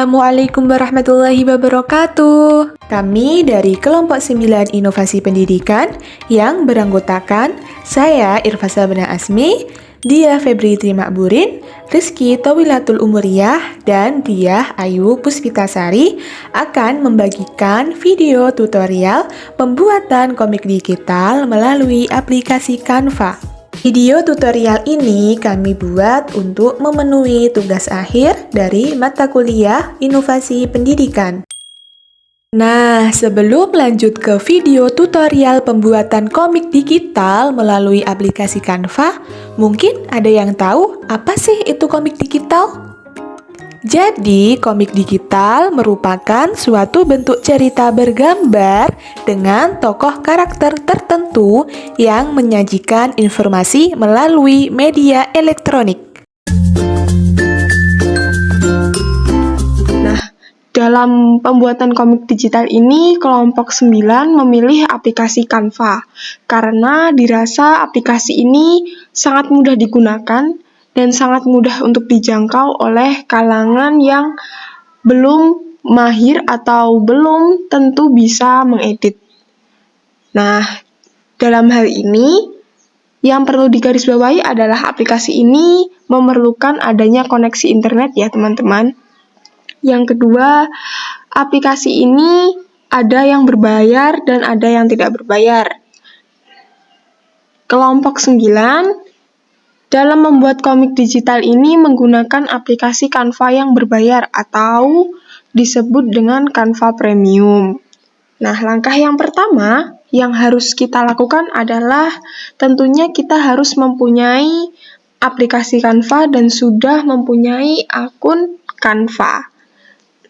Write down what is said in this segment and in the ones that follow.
Assalamualaikum warahmatullahi wabarakatuh. Kami dari kelompok 9 Inovasi Pendidikan yang beranggotakan saya Irfasa Bena Asmi, Dia Febri Trimakburin, Rizky Tawilatul Umuriyah, dan Dia Ayu Puspitasari akan membagikan video tutorial pembuatan komik digital melalui aplikasi Canva. Video tutorial ini kami buat untuk memenuhi tugas akhir dari mata kuliah Inovasi Pendidikan. Nah, sebelum lanjut ke video tutorial pembuatan komik digital melalui aplikasi Canva, mungkin ada yang tahu apa sih itu komik digital? Jadi, komik digital merupakan suatu bentuk cerita bergambar dengan tokoh karakter tertentu yang menyajikan informasi melalui media elektronik. Nah, dalam pembuatan komik digital ini, kelompok 9 memilih aplikasi Canva karena dirasa aplikasi ini sangat mudah digunakan dan sangat mudah untuk dijangkau oleh kalangan yang belum mahir atau belum tentu bisa mengedit. Nah, dalam hal ini, yang perlu digarisbawahi adalah aplikasi ini memerlukan adanya koneksi internet ya teman-teman. Yang kedua, aplikasi ini ada yang berbayar dan ada yang tidak berbayar. Kelompok 9 dalam membuat komik digital ini menggunakan aplikasi Canva yang berbayar atau disebut dengan Canva Premium. Nah, langkah yang pertama yang harus kita lakukan adalah tentunya kita harus mempunyai aplikasi Canva dan sudah mempunyai akun Canva.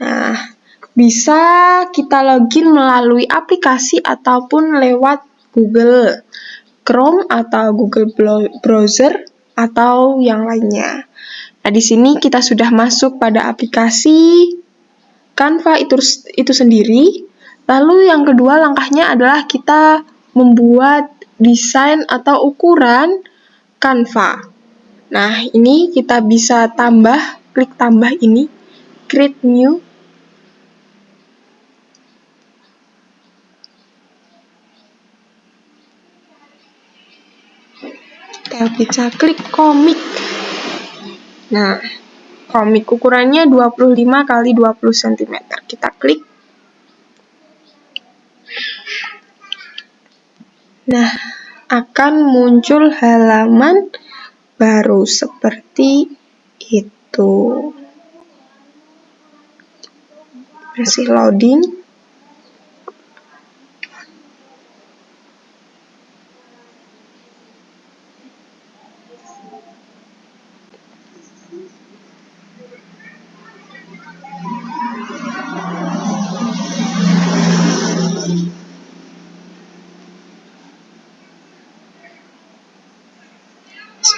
Nah, bisa kita login melalui aplikasi ataupun lewat Google Chrome atau Google Browser atau yang lainnya. Nah, di sini kita sudah masuk pada aplikasi Canva itu sendiri. Lalu yang kedua langkahnya adalah kita membuat desain atau ukuran Canva. Nah, ini kita bisa klik tambah ini, create new. Kita bisa klik komik. Nah, komik ukurannya 25 x 20 cm. Kita klik. Nah, akan muncul halaman baru seperti itu. Masih loading.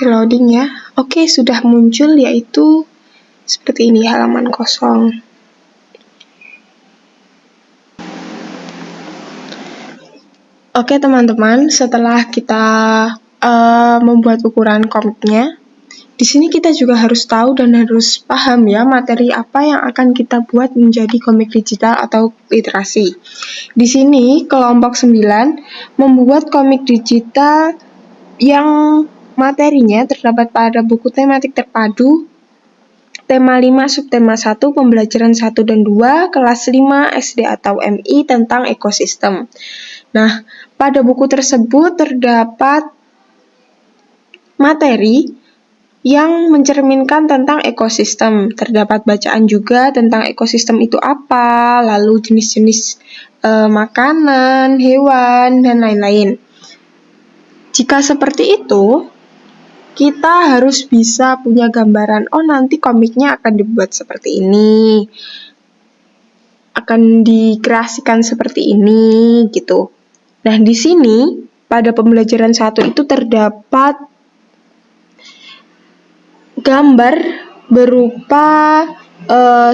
Loading ya. Oke, sudah muncul yaitu seperti ini halaman kosong. Oke teman-teman, setelah kita membuat ukuran komiknya, di sini kita juga harus tahu dan harus paham ya materi apa yang akan kita buat menjadi komik digital atau literasi. Di sini kelompok 9 membuat komik digital yang materinya terdapat pada buku tematik terpadu, tema 5 subtema 1, pembelajaran 1 dan 2, kelas 5 SD atau MI tentang ekosistem. Nah, pada buku tersebut terdapat materi yang mencerminkan tentang ekosistem. Terdapat bacaan juga tentang ekosistem itu apa, lalu jenis-jenis makanan, hewan, dan lain-lain. Jika seperti itu, kita harus bisa punya gambaran, oh nanti komiknya akan dibuat seperti ini, akan dikreasikan seperti ini, gitu. Nah, di sini, pada pembelajaran 1 itu terdapat gambar berupa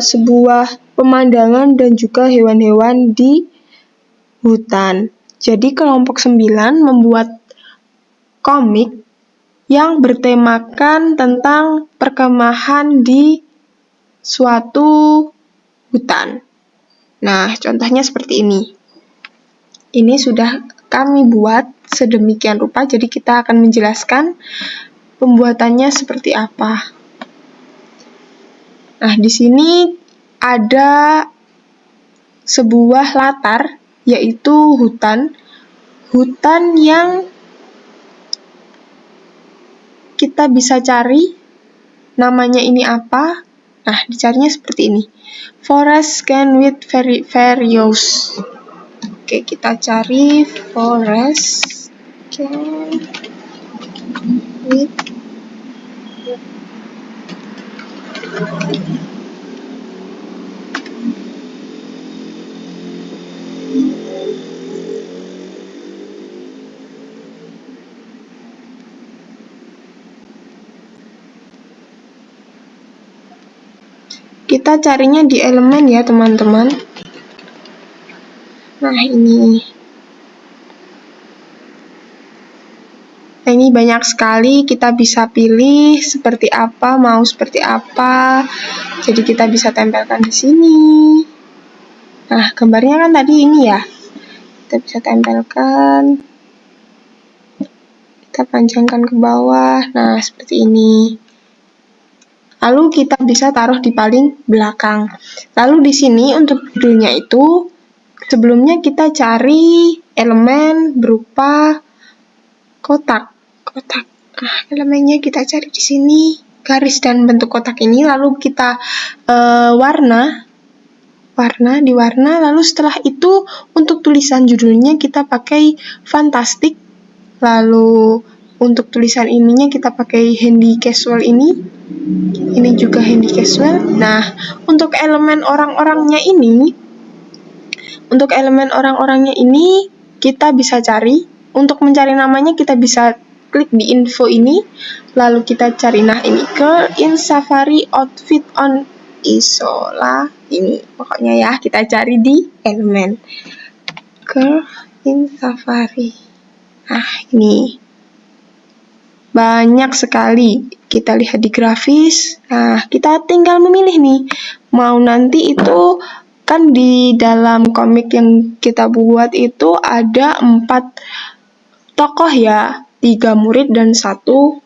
sebuah pemandangan dan juga hewan-hewan di hutan. Jadi, kelompok 9 membuat komik yang bertemakan tentang perkemahan di suatu hutan. Nah, contohnya seperti ini. Ini sudah kami buat sedemikian rupa, jadi kita akan menjelaskan pembuatannya seperti apa. Nah, di sini ada sebuah latar, yaitu hutan. Hutan yang kita bisa cari namanya ini apa. Nah, dicarinya seperti ini. Forest can with various. Oke, kita cari forest can with kita carinya di elemen ya teman-teman. Nah, ini banyak sekali, kita bisa pilih seperti apa, mau seperti apa. Jadi kita bisa tempelkan di sini. Nah, gambarnya kan tadi ini ya. Kita bisa tempelkan. Kita panjangkan ke bawah. Nah, seperti ini. Lalu kita bisa taruh di paling belakang. Lalu di sini untuk judulnya itu, sebelumnya kita cari elemen berupa kotak. Nah, elemennya kita cari di sini, garis dan bentuk kotak ini. Lalu kita warna, lalu setelah itu untuk tulisan judulnya kita pakai fantastic. Lalu untuk tulisan ininya kita pakai handy casual ini juga handy casual. Nah, untuk elemen orang-orangnya ini, kita bisa cari. Untuk mencari namanya kita bisa klik di info ini, lalu kita cari. Nah, ini girl in safari outfit on isola ini. Pokoknya ya, kita cari di elemen girl in safari. Nah, ini banyak sekali. Kita lihat di grafis. Nah, kita tinggal memilih nih. Mau nanti itu kan di dalam komik yang kita buat itu ada 4 tokoh ya, 3 murid dan 1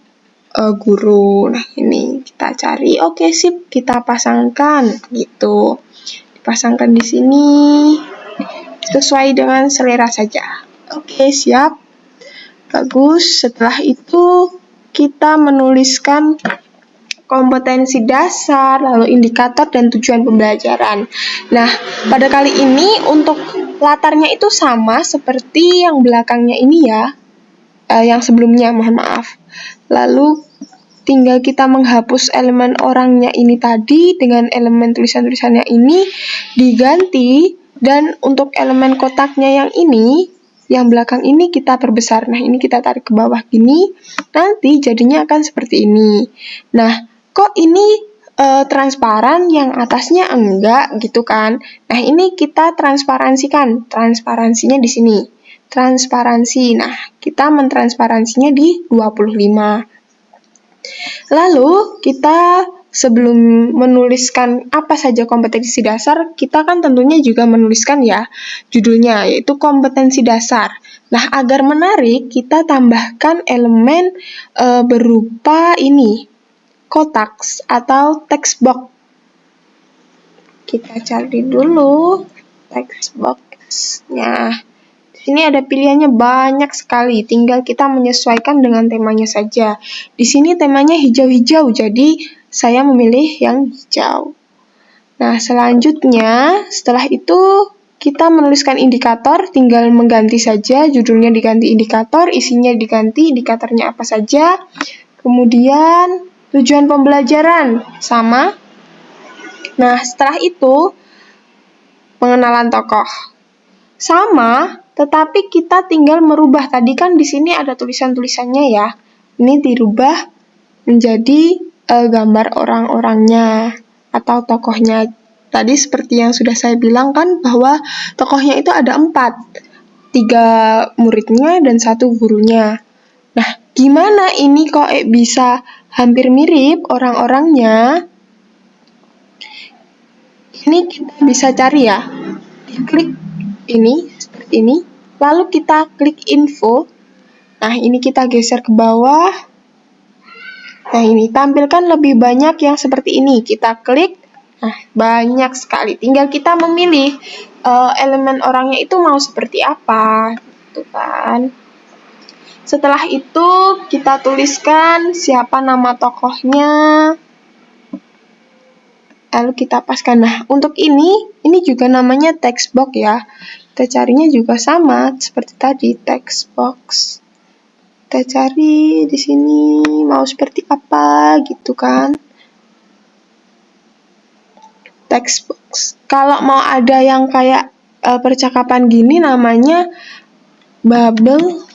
guru. Nah, ini kita cari. Oke, sip, kita pasangkan gitu. Dipasangkan di sini sesuai dengan selera saja. Oke, siap. Bagus. Setelah itu kita menuliskan kompetensi dasar, lalu indikator dan tujuan pembelajaran. Nah, pada kali ini untuk latarnya itu sama seperti yang belakangnya ini ya, yang sebelumnya, mohon maaf. Lalu tinggal kita menghapus elemen orangnya ini tadi dengan elemen tulisan-tulisannya ini diganti, dan untuk elemen kotaknya yang ini, yang belakang ini kita perbesar. Nah, ini kita tarik ke bawah gini, nanti jadinya akan seperti ini. Nah, kok ini transparan, yang atasnya enggak gitu kan. Nah, ini kita transparansikan. Transparansinya di sini. Transparansi. Nah, kita mentransparansinya di 25. Lalu, kita sebelum menuliskan apa saja kompetensi dasar, kita kan tentunya juga menuliskan ya judulnya, yaitu kompetensi dasar. Nah, agar menarik, kita tambahkan elemen berupa ini, kotak atau text box. Kita cari dulu text box-nya. Di sini ada pilihannya banyak sekali, tinggal kita menyesuaikan dengan temanya saja. Di sini temanya hijau-hijau, jadi saya memilih yang hijau. Nah, selanjutnya setelah itu kita menuliskan indikator, tinggal mengganti saja, judulnya diganti indikator, isinya diganti, indikatornya apa saja. Kemudian tujuan pembelajaran sama. Nah, setelah itu pengenalan tokoh sama, tetapi kita tinggal merubah. Tadi kan di sini ada tulisan-tulisannya ya. Ini dirubah menjadi gambar orang-orangnya atau tokohnya. Tadi seperti yang sudah saya bilang kan, bahwa tokohnya itu ada 4. 3 muridnya dan 1 gurunya. Nah, gimana ini kok bisa hampir mirip orang-orangnya? Ini kita bisa cari ya. Klik ini seperti ini, lalu kita klik info. Nah, ini kita geser ke bawah. Nah, ini tampilkan lebih banyak yang seperti ini. Kita klik. Nah, banyak sekali. Tinggal kita memilih elemen orangnya itu mau seperti apa, gitu kan. Setelah itu kita tuliskan siapa nama tokohnya. Lalu kita paskan. Nah, untuk ini juga namanya text box ya. Kita carinya juga sama seperti tadi, text box. Kita cari di sini mau seperti apa gitu kan. Text box. Kalau mau ada yang kayak percakapan gini namanya bubble,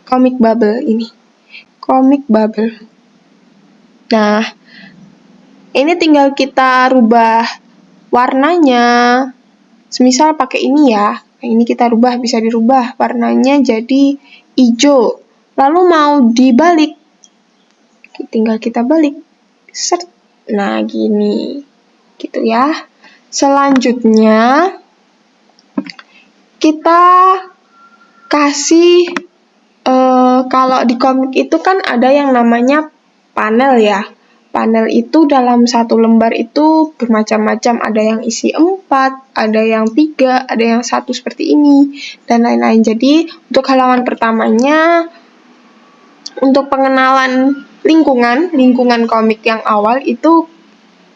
comic bubble ini. Comic bubble. Nah, ini tinggal kita rubah warnanya. Semisal pakai ini ya. Nah, ini kita rubah, bisa dirubah warnanya jadi hijau. Lalu mau dibalik, tinggal kita balik. Set. Nah, gini. Gitu ya. Selanjutnya kita kasih kalau di komik itu kan ada yang namanya panel ya. Panel itu dalam satu lembar itu bermacam-macam, ada yang isi 4, ada yang 3, ada yang 1 seperti ini, dan lain-lain. Jadi, untuk halaman pertamanya, untuk pengenalan lingkungan komik yang awal itu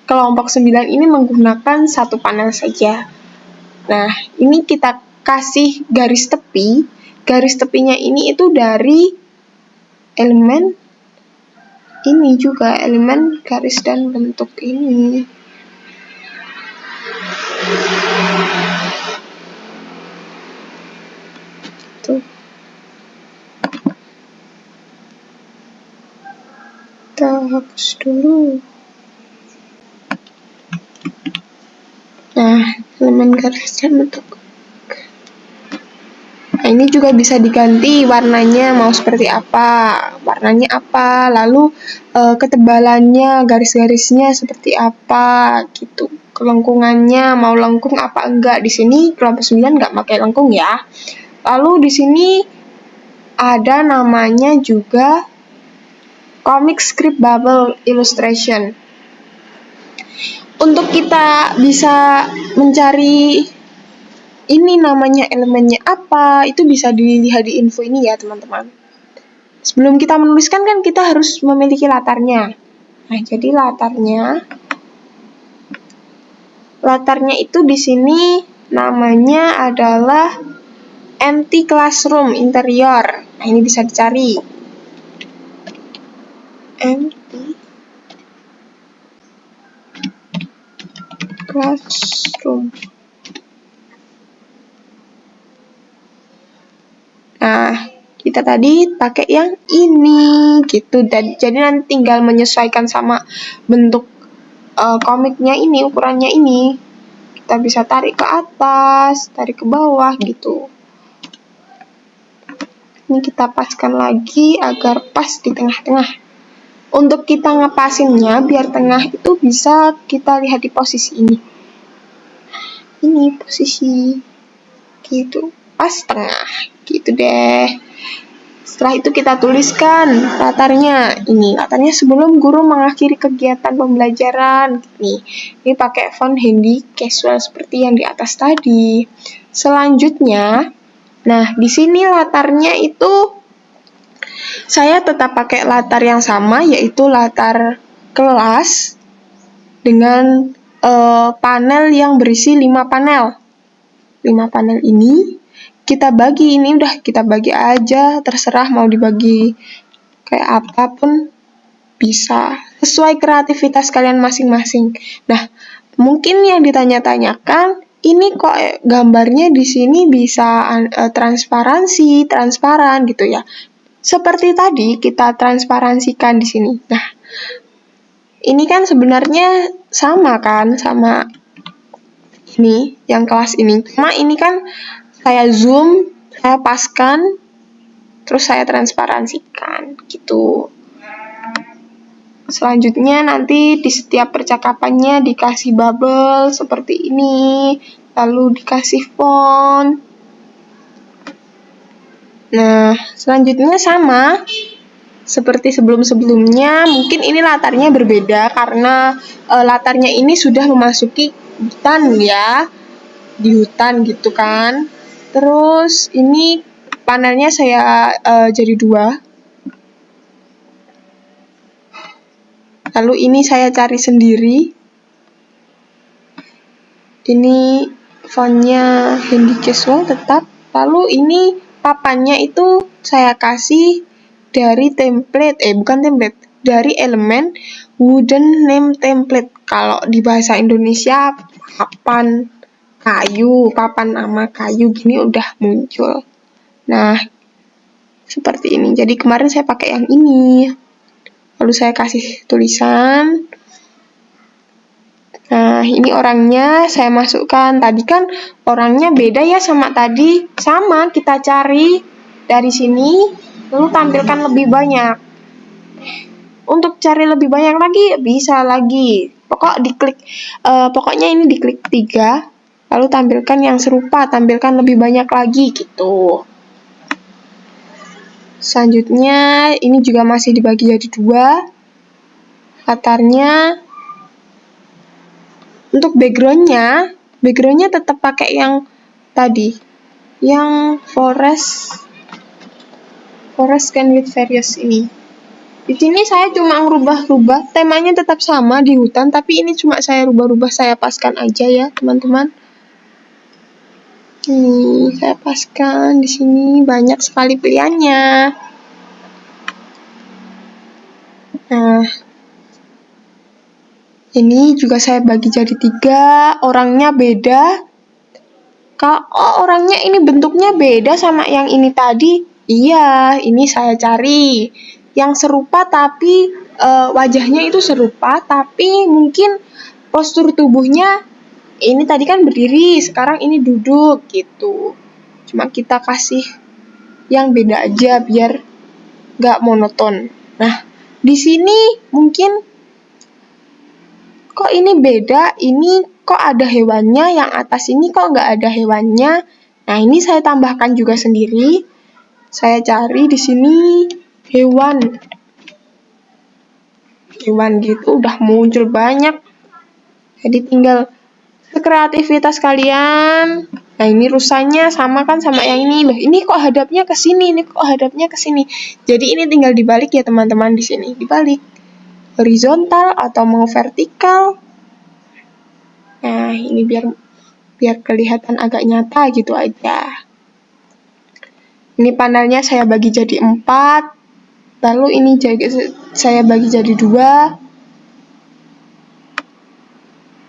kelompok 9 ini menggunakan satu panel saja. Nah, ini kita kasih garis tepi. Garis tepinya ini itu dari elemen ini juga, elemen garis dan bentuk ini. Tuh. Kita hapus dulu. Nah, elemen garis dan bentuk. Nah, ini juga bisa diganti warnanya mau seperti apa, warnanya apa, lalu ketebalannya, garis-garisnya seperti apa, gitu. Kelengkungannya mau lengkung apa enggak. Di sini kelompok 9 enggak pakai lengkung ya. Lalu di sini ada namanya juga comic script bubble illustration. Untuk kita bisa mencari ini namanya elemennya apa, itu bisa dilihat di info ini ya teman-teman. Sebelum kita menuliskan kan kita harus memiliki latarnya. Nah, jadi latarnya itu di sini namanya adalah empty classroom interior. Nah, ini bisa dicari. Empty classroom. Nah, kita tadi pakai yang ini gitu. Jadi nanti tinggal menyesuaikan sama bentuk komiknya ini, ukurannya ini. Kita bisa tarik ke atas, tarik ke bawah gitu. Ini kita paskan lagi agar pas di tengah-tengah. Untuk kita ngepasinnya biar tengah itu bisa kita lihat di posisi ini. Ini posisi gitu, pas tengah gitu deh. Setelah itu kita tuliskan latarnya. Ini latarnya sebelum guru mengakhiri kegiatan pembelajaran. Ini pakai font handy casual seperti yang di atas tadi. Selanjutnya, nah di sini latarnya itu saya tetap pakai latar yang sama, yaitu latar kelas dengan panel yang berisi 5 panel. 5 panel ini kita bagi, ini udah kita bagi aja, terserah mau dibagi kayak apapun bisa, sesuai kreativitas kalian masing-masing. Nah, mungkin yang ditanya-tanyakan, ini kok gambarnya di sini bisa transparan gitu ya. Seperti tadi kita transparansikan di sini. Nah, ini kan sebenarnya sama kan, sama ini, yang kelas ini. Cuma ini kan saya zoom, saya paskan, terus saya transparansikan, gitu. Selanjutnya nanti di setiap percakapannya dikasih bubble seperti ini, lalu dikasih font. Nah, selanjutnya sama seperti sebelum-sebelumnya, mungkin ini latarnya berbeda karena latarnya ini sudah memasuki hutan ya, di hutan gitu kan. Terus ini panelnya saya jadi 2. Lalu ini saya cari sendiri. Ini fontnya Handy Casual tetap. Lalu ini papannya itu saya kasih dari template, bukan template, dari elemen wooden name template. Kalau di bahasa Indonesia papan kayu, papan nama kayu gini udah muncul. Nah, seperti ini. Jadi kemarin saya pakai yang ini. Lalu saya kasih tulisan. Nah, ini orangnya saya masukkan. Tadi kan orangnya beda ya sama tadi. Sama, kita cari dari sini, lalu tampilkan lebih banyak. Untuk cari lebih banyak lagi, bisa lagi. Pokoknya ini diklik 3, lalu tampilkan yang serupa, tampilkan lebih banyak lagi gitu. Selanjutnya, ini juga masih dibagi jadi 2. Latarnya. Untuk backgroundnya tetap pakai yang tadi, yang forest can with various ini. Di sini saya cuma ngerubah-rubah, temanya tetap sama di hutan, tapi ini cuma saya rubah-rubah, saya paskan aja ya teman-teman. Ini saya paskan di sini, banyak sekali pilihannya. Nah, ini juga saya bagi jadi 3, orangnya beda. Kalau orangnya ini bentuknya beda sama yang ini tadi, iya, ini saya cari yang serupa tapi wajahnya itu serupa, tapi mungkin postur tubuhnya ini tadi kan berdiri, sekarang ini duduk gitu. Cuma kita kasih yang beda aja biar nggak monoton. Nah, di sini mungkin kok ini beda, ini kok ada hewannya, yang atas ini kok nggak ada hewannya. Nah, ini saya tambahkan juga sendiri. Saya cari di sini hewan gitu, udah muncul banyak. Jadi tinggal kreativitas kalian. Nah, ini rusanya sama kan sama yang ini. Loh, ini kok hadapnya ke sini, ini kok hadapnya ke sini. Jadi ini tinggal dibalik ya teman-teman di sini, dibalik. Horizontal atau mau vertikal. Nah, ini biar kelihatan agak nyata gitu aja. Ini panelnya saya bagi jadi 4. Lalu ini saya bagi jadi 2.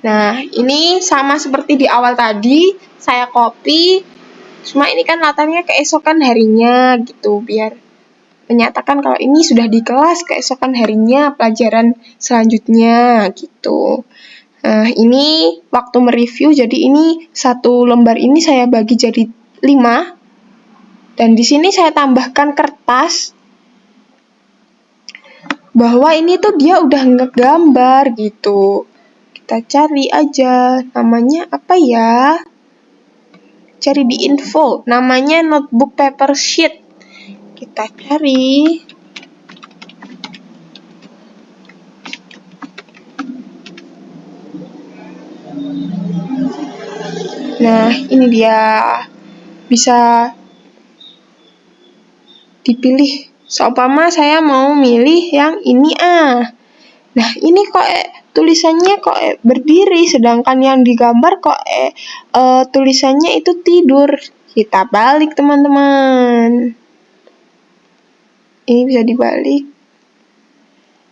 Nah, ini sama seperti di awal tadi, saya copy. Cuma ini kan latarnya keesokan harinya gitu, biar menyatakan kalau ini sudah di kelas keesokan harinya pelajaran selanjutnya gitu. Nah, ini waktu mereview, jadi ini satu lembar ini saya bagi jadi 5. Dan di sini saya tambahkan kertas bahwa ini tuh dia udah ngegambar gitu. Kita cari aja, namanya apa ya? Cari di info, namanya notebook paper sheet. Kita cari. Nah, ini dia. Bisa dipilih. Seumpama saya mau milih yang ini Nah, ini kok tulisannya kok berdiri, sedangkan yang digambar kok tulisannya itu tidur. Kita balik teman-teman. Ini bisa dibalik.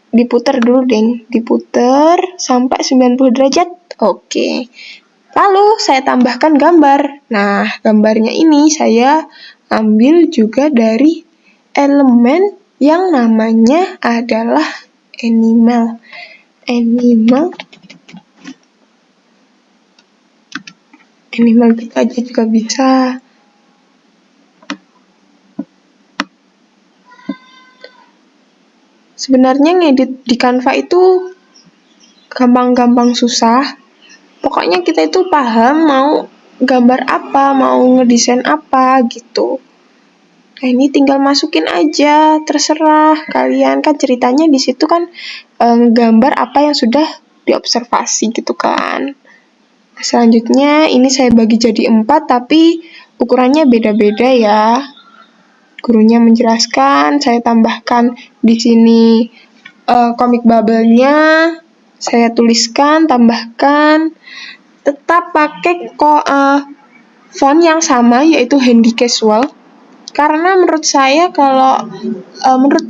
Diputar dulu deh, diputar sampai 90 derajat. Oke. Lalu saya tambahkan gambar. Nah, gambarnya ini saya ambil juga dari elemen yang namanya adalah animal gitu aja juga bisa. Sebenarnya ngedit di Canva itu gampang-gampang susah. Pokoknya kita itu paham mau gambar apa, mau ngedesain apa gitu. Nah, ini tinggal masukin aja, terserah kalian. Kan ceritanya di situ kan gambar apa yang sudah diobservasi gitu kan. Selanjutnya ini saya bagi jadi 4 tapi ukurannya beda-beda ya. Gurunya menjelaskan, saya tambahkan di sini komik bubble-nya, saya tuliskan, tambahkan, tetap pakai font yang sama yaitu handy casual. Karena menurut saya kalau menurut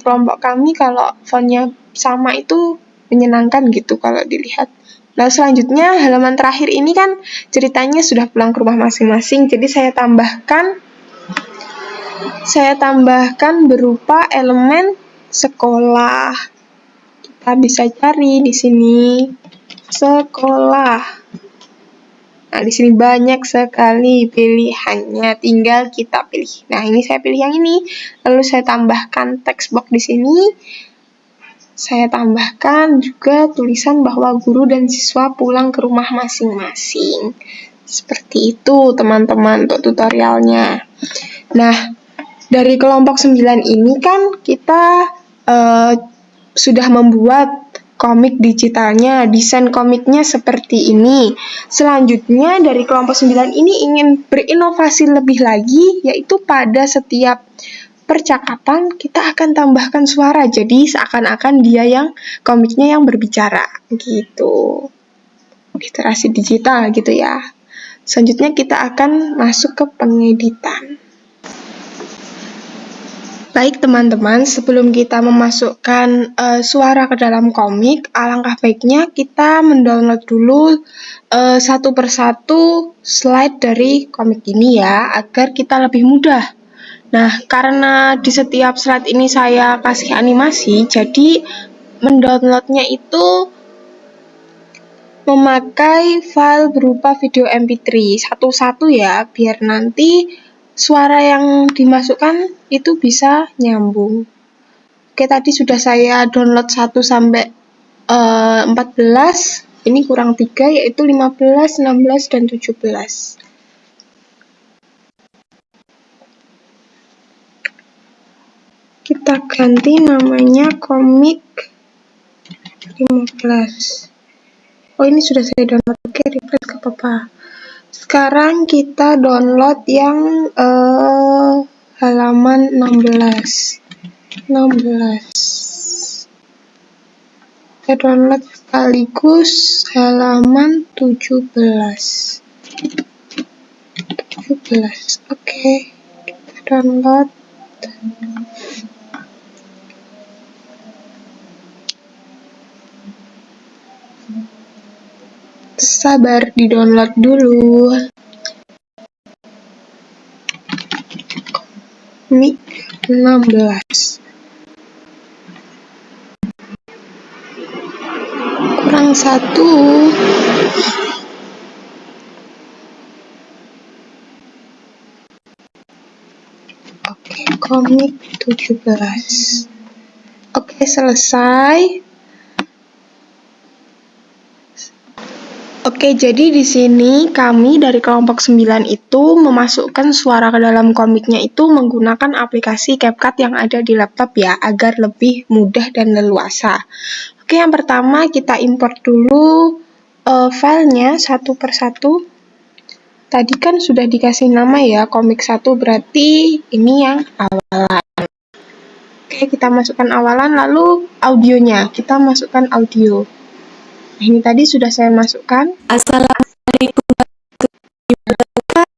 kelompok kami kalau fontnya sama itu menyenangkan gitu kalau dilihat. Nah, selanjutnya halaman terakhir ini kan ceritanya sudah pulang ke rumah masing-masing, jadi saya tambahkan berupa elemen sekolah. Kita bisa cari di sini sekolah. Nah, di sini banyak sekali pilihannya, tinggal kita pilih. Nah, ini saya pilih yang ini. Lalu saya tambahkan text box di sini. Saya tambahkan juga tulisan bahwa guru dan siswa pulang ke rumah masing-masing. Seperti itu, teman-teman, untuk tutorialnya. Nah, dari kelompok 9 ini kan kita sudah membuat komik digitalnya, desain komiknya seperti ini. Selanjutnya dari kelompok 9 ini ingin berinovasi lebih lagi, yaitu pada setiap percakapan kita akan tambahkan suara, jadi seakan-akan dia yang komiknya yang berbicara gitu. Literasi digital gitu ya. Selanjutnya kita akan masuk ke pengeditan. Baik teman-teman, sebelum kita memasukkan suara ke dalam komik, alangkah baiknya kita mendownload dulu satu persatu slide dari komik ini ya, agar kita lebih mudah. Nah, karena di setiap slide ini saya kasih animasi, jadi mendownloadnya itu memakai file berupa video MP3 satu-satu ya, biar nanti suara yang dimasukkan itu bisa nyambung. Oke, tadi sudah saya download 1 sampai 14. Ini kurang 3 yaitu 15, 16 dan 17. Kita ganti namanya komik 15. Oh, ini sudah saya download. Oke, refresh ke apa-apa. Sekarang kita download yang halaman 16. Kita download sekaligus halaman 17. Oke, kita download. Sabar, di-download dulu. Komik 16. Kurang 1. Oke, komik 17. Oke, selesai. Oke, jadi di sini kami dari kelompok 9 itu memasukkan suara ke dalam komiknya itu menggunakan aplikasi CapCut yang ada di laptop ya, agar lebih mudah dan leluasa. Oke, yang pertama kita import dulu filenya satu persatu. Tadi kan sudah dikasih nama ya, komik 1 berarti ini yang awalan. Oke, kita masukkan awalan, lalu audionya, kita masukkan audio. Ini tadi sudah saya masukkan. Assalamualaikum warahmatullahi wabarakatuh.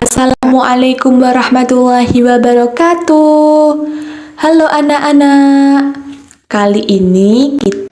Assalamualaikum warahmatullahi wabarakatuh. Halo anak-anak. Kali ini kita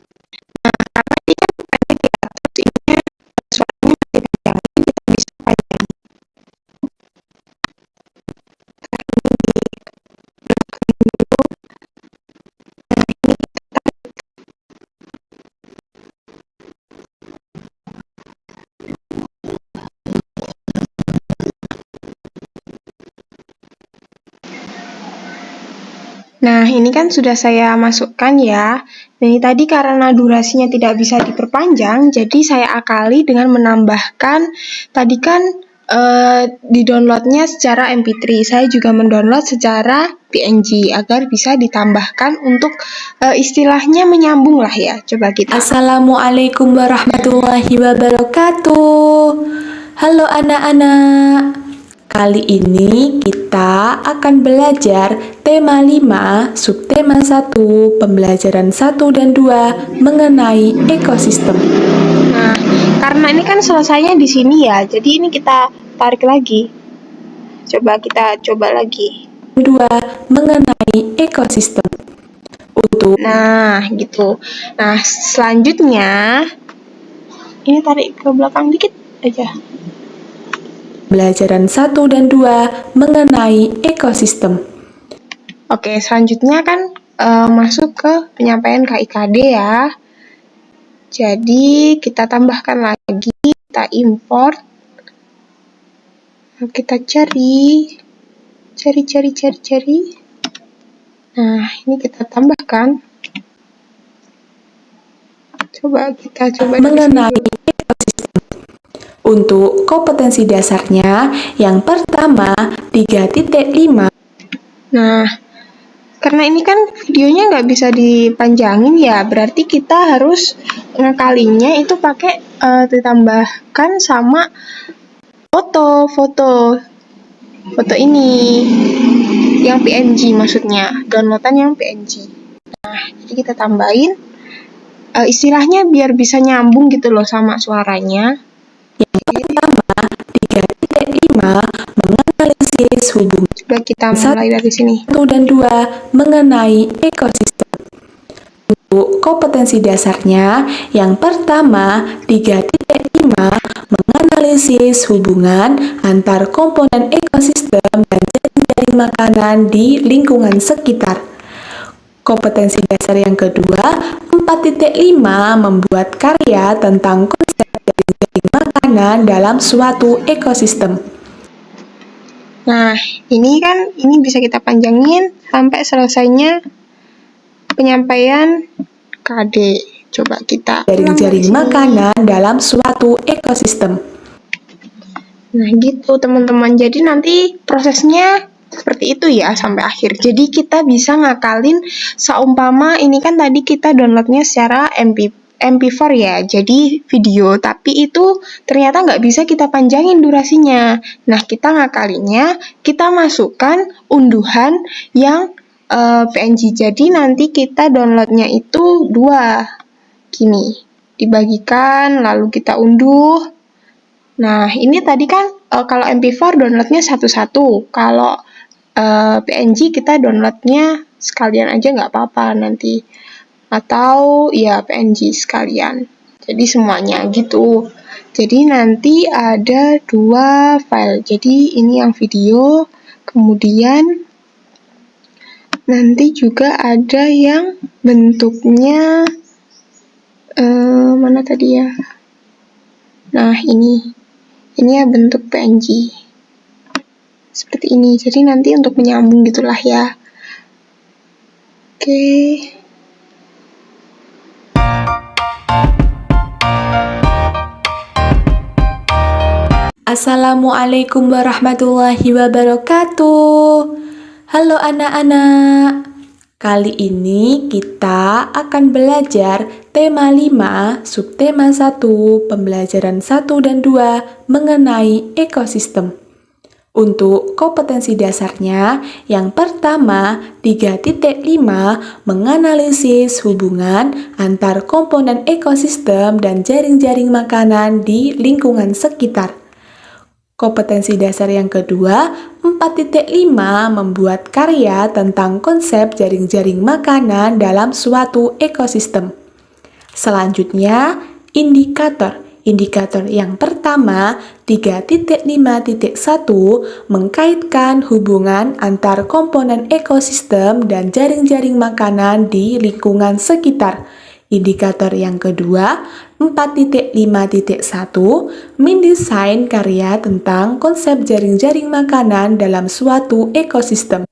Nah, ini kan sudah saya masukkan ya. Ini tadi karena durasinya tidak bisa diperpanjang, jadi saya akali dengan menambahkan, tadi kan di-downloadnya secara MP3. Saya juga mendownload secara PNG agar bisa ditambahkan untuk istilahnya menyambung lah ya. Coba kita. Assalamualaikum warahmatullahi wabarakatuh. Halo anak-anak. Kali ini kita akan belajar tema 5, subtema 1, pembelajaran 1 dan 2 mengenai ekosistem. Nah, karena ini kan selesainya di sini ya, jadi ini kita tarik lagi. Kita coba lagi. 2 mengenai ekosistem. Nah, gitu. Nah, selanjutnya ini tarik ke belakang dikit aja. Pembelajaran 1 dan 2 mengenai ekosistem. Oke, selanjutnya kan masuk ke penyampaian KIKD ya. Jadi, kita tambahkan lagi, kita import. Nah, kita cari. Nah, ini kita tambahkan. Kita coba mengenai ekosistem. Untuk kompetensi dasarnya, yang pertama 3.5. Nah, karena ini kan videonya nggak bisa dipanjangin ya, berarti kita harus ngekalinya itu pakai ditambahkan sama foto ini yang PNG maksudnya, downloadan yang PNG. Nah, jadi kita tambahin istilahnya biar bisa nyambung gitu loh sama suaranya. Yang pertama 3.5 menganalisis hubungan. Coba kita mulai dari sini. 1 dan 2 mengenai ekosistem. Untuk kompetensi dasarnya, yang pertama 3.5 menganalisis hubungan antar komponen ekosistem dan jaring-jaring makanan di lingkungan sekitar. Kompetensi dasar yang kedua, 4.5 membuat karya tentang konsep jaring-jaring makanan dalam suatu ekosistem. Nah, ini bisa kita panjangin sampai selesainya penyampaian KD. Coba kita jaring-jaring makanan dalam suatu ekosistem. Nah, gitu teman-teman. Jadi nanti prosesnya seperti itu ya sampai akhir. Jadi kita bisa ngakalin seumpama ini kan tadi kita downloadnya secara MP4 ya, jadi video, tapi itu ternyata nggak bisa kita panjangin durasinya. Nah, kita ngakalinnya, kita masukkan unduhan yang PNG. Jadi nanti kita downloadnya itu 2, gini, dibagikan, lalu kita unduh. Nah, ini tadi kan kalau MP4 downloadnya satu-satu, kalau PNG kita downloadnya sekalian aja nggak apa-apa nanti. Atau ya PNG sekalian. Jadi semuanya gitu. Jadi nanti ada 2 file. Jadi ini yang video, kemudian nanti juga ada yang bentuknya mana tadi ya? Nah, ini ya bentuk PNG. Seperti ini. Jadi nanti untuk menyambung gitulah ya. Oke. Assalamualaikum warahmatullahi wabarakatuh. Halo anak-anak. Kali ini kita akan belajar tema 5, subtema 1, pembelajaran 1 dan 2 mengenai ekosistem. Untuk kompetensi dasarnya, yang pertama 3.5 menganalisis hubungan antar komponen ekosistem dan jaring-jaring makanan di lingkungan sekitar. Kompetensi dasar yang kedua, 4.5 membuat karya tentang konsep jaring-jaring makanan dalam suatu ekosistem. Selanjutnya, indikator. Indikator yang pertama, 3.5.1 mengkaitkan hubungan antar komponen ekosistem dan jaring-jaring makanan di lingkungan sekitar. Indikator yang kedua, 4.5.1 mendesain karya tentang konsep jaring-jaring makanan dalam suatu ekosistem.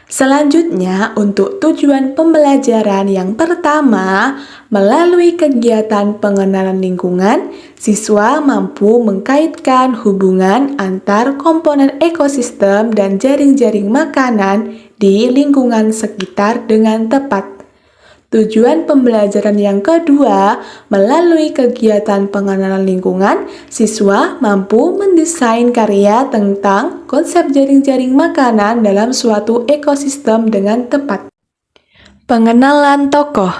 Selanjutnya, untuk tujuan pembelajaran yang pertama, melalui kegiatan pengenalan lingkungan, siswa mampu mengkaitkan hubungan antar komponen ekosistem dan jaring-jaring makanan di lingkungan sekitar dengan tepat. Tujuan pembelajaran yang kedua, melalui kegiatan pengenalan lingkungan, siswa mampu mendesain karya tentang konsep jaring-jaring makanan dalam suatu ekosistem dengan tepat. Pengenalan tokoh.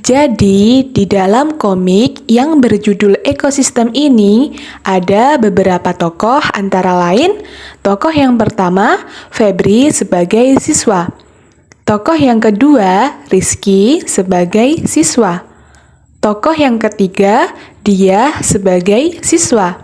Jadi, di dalam komik yang berjudul Ekosistem ini, ada beberapa tokoh antara lain, tokoh yang pertama, Febri sebagai siswa. Tokoh yang kedua, Rizky sebagai siswa. Tokoh yang ketiga, Dia sebagai siswa.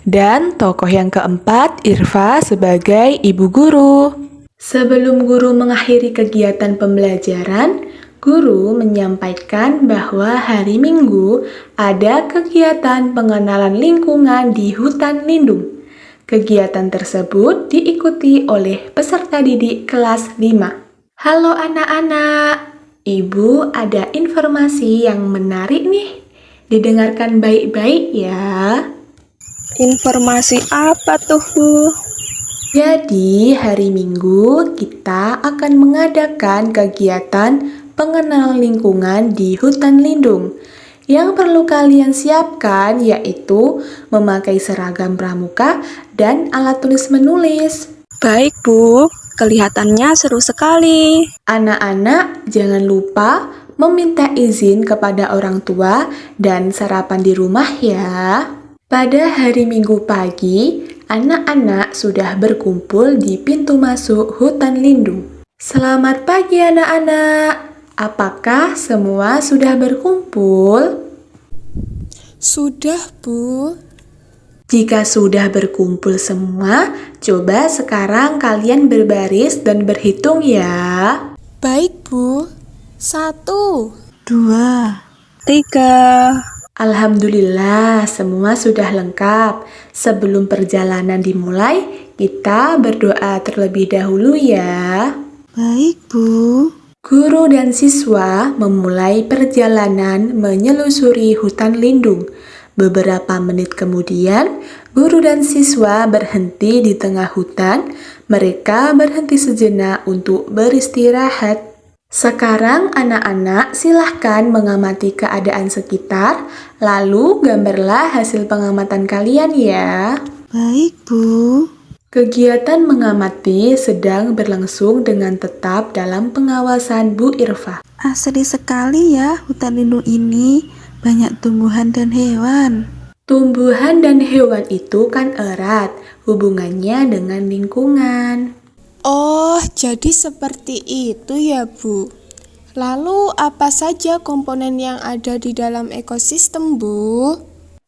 Dan tokoh yang keempat, Irfa sebagai ibu guru. Sebelum guru mengakhiri kegiatan pembelajaran, guru menyampaikan bahwa hari Minggu ada kegiatan pengenalan lingkungan di hutan lindung. Kegiatan tersebut diikuti oleh peserta didik kelas 5. Halo anak-anak, Ibu ada informasi yang menarik nih. Didengarkan baik-baik ya. Informasi apa tuh, Bu? Jadi hari Minggu kita akan mengadakan kegiatan pengenalan lingkungan di hutan lindung. Yang perlu kalian siapkan yaitu memakai seragam pramuka dan alat tulis menulis. Baik, Bu. Kelihatannya seru sekali. Anak-anak, jangan lupa meminta izin kepada orang tua dan sarapan di rumah ya. Pada hari Minggu pagi, anak-anak sudah berkumpul di pintu masuk hutan lindung. Selamat pagi anak-anak. Apakah semua sudah berkumpul? Sudah, Bu. Jika sudah berkumpul semua, coba sekarang kalian berbaris dan berhitung ya. Baik, Bu. 1, 2, 3. Alhamdulillah, semua sudah lengkap. Sebelum perjalanan dimulai, kita berdoa terlebih dahulu ya. Baik, Bu. Guru dan siswa memulai perjalanan menyelusuri hutan lindung. Beberapa menit kemudian, guru dan siswa berhenti di tengah hutan. Mereka berhenti sejenak untuk beristirahat. Sekarang anak-anak silahkan mengamati keadaan sekitar, lalu gambarlah hasil pengamatan kalian ya. Baik, Bu. Kegiatan mengamati sedang berlangsung dengan tetap dalam pengawasan Bu Irfa. Asri sekali ya hutan lindung ini. Banyak tumbuhan dan hewan. Tumbuhan dan hewan itu kan erat hubungannya dengan lingkungan. Oh, jadi seperti itu ya, Bu. Lalu apa saja komponen yang ada di dalam ekosistem, Bu?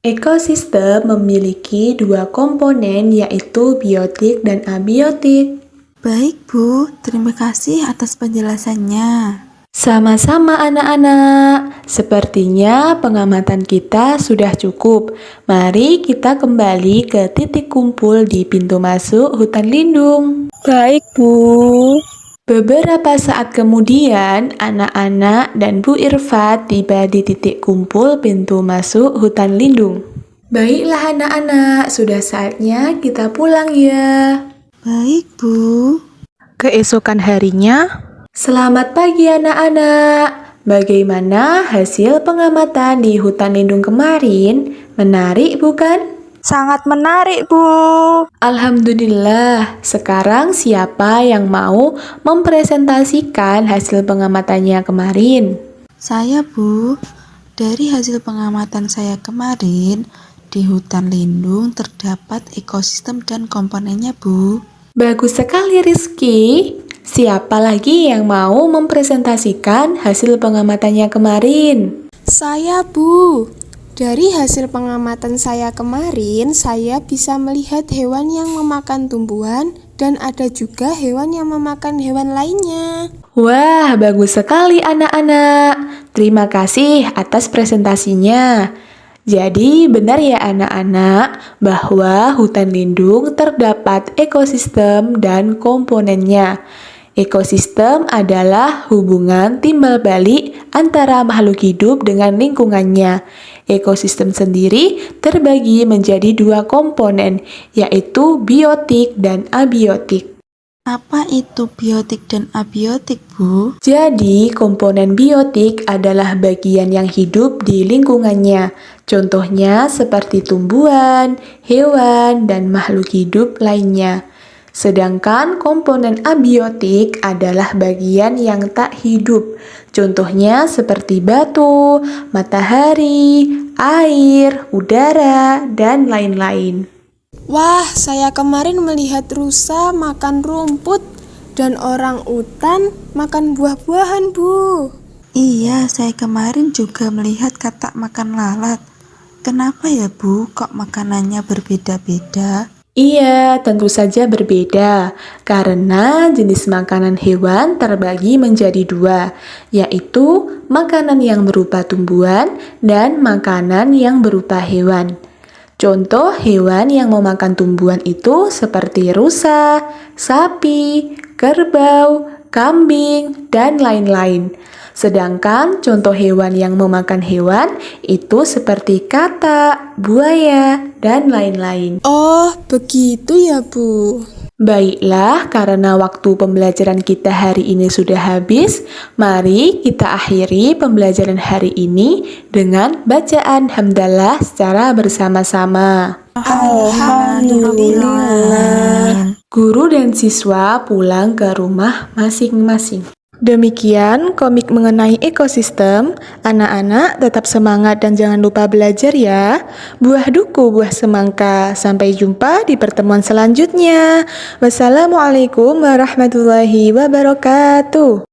Ekosistem memiliki dua komponen yaitu biotik dan abiotik. Baik, Bu. Terima kasih atas penjelasannya. Sama-sama anak-anak, sepertinya pengamatan kita sudah cukup. Mari kita kembali ke titik kumpul di pintu masuk hutan lindung. Baik, Bu. Beberapa saat kemudian, anak-anak dan Bu Irfa tiba di titik kumpul pintu masuk hutan lindung. Baiklah anak-anak, sudah saatnya kita pulang ya. Baik, Bu. Keesokan harinya, selamat pagi anak-anak. Bagaimana hasil pengamatan di hutan lindung kemarin? Menarik bukan? Sangat menarik, Bu. Alhamdulillah. Sekarang siapa yang mau mempresentasikan hasil pengamatannya kemarin? Saya, Bu. Dari hasil pengamatan saya kemarin, di hutan lindung terdapat ekosistem dan komponennya, Bu. Bagus sekali Rizky. Siapa lagi yang mau mempresentasikan hasil pengamatannya kemarin? Saya, Bu. Dari hasil pengamatan saya kemarin, saya bisa melihat hewan yang memakan tumbuhan dan ada juga hewan yang memakan hewan lainnya. Wah, bagus sekali anak-anak. Terima kasih atas presentasinya. Jadi benar ya anak-anak bahwa hutan lindung terdapat ekosistem dan komponennya. Ekosistem adalah hubungan timbal balik antara makhluk hidup dengan lingkungannya. Ekosistem sendiri terbagi menjadi dua komponen, yaitu biotik dan abiotik. Apa itu biotik dan abiotik, Bu? Jadi, komponen biotik adalah bagian yang hidup di lingkungannya. Contohnya seperti tumbuhan, hewan, dan makhluk hidup lainnya. Sedangkan komponen abiotik adalah bagian yang tak hidup. Contohnya seperti batu, matahari, air, udara, dan lain-lain. Wah, saya kemarin melihat rusa makan rumput dan orang utan makan buah-buahan, Bu. Iya, saya kemarin juga melihat katak makan lalat. Kenapa ya, Bu, kok makanannya berbeda-beda? Iya, tentu saja berbeda, karena jenis makanan hewan terbagi menjadi dua, yaitu makanan yang berupa tumbuhan dan makanan yang berupa hewan. Contoh hewan yang memakan tumbuhan itu seperti rusa, sapi, kerbau, kambing, dan lain-lain. Sedangkan contoh hewan yang memakan hewan itu seperti katak, buaya, dan lain-lain. Oh, begitu ya, Bu. Baiklah, karena waktu pembelajaran kita hari ini sudah habis, mari kita akhiri pembelajaran hari ini dengan bacaan hamdalah secara bersama-sama. Alhamdulillah. Guru dan siswa pulang ke rumah masing-masing. Demikian komik mengenai ekosistem. Anak-anak tetap semangat dan jangan lupa belajar ya. Buah duku, buah semangka. Sampai jumpa di pertemuan selanjutnya. Wassalamualaikum warahmatullahi wabarakatuh.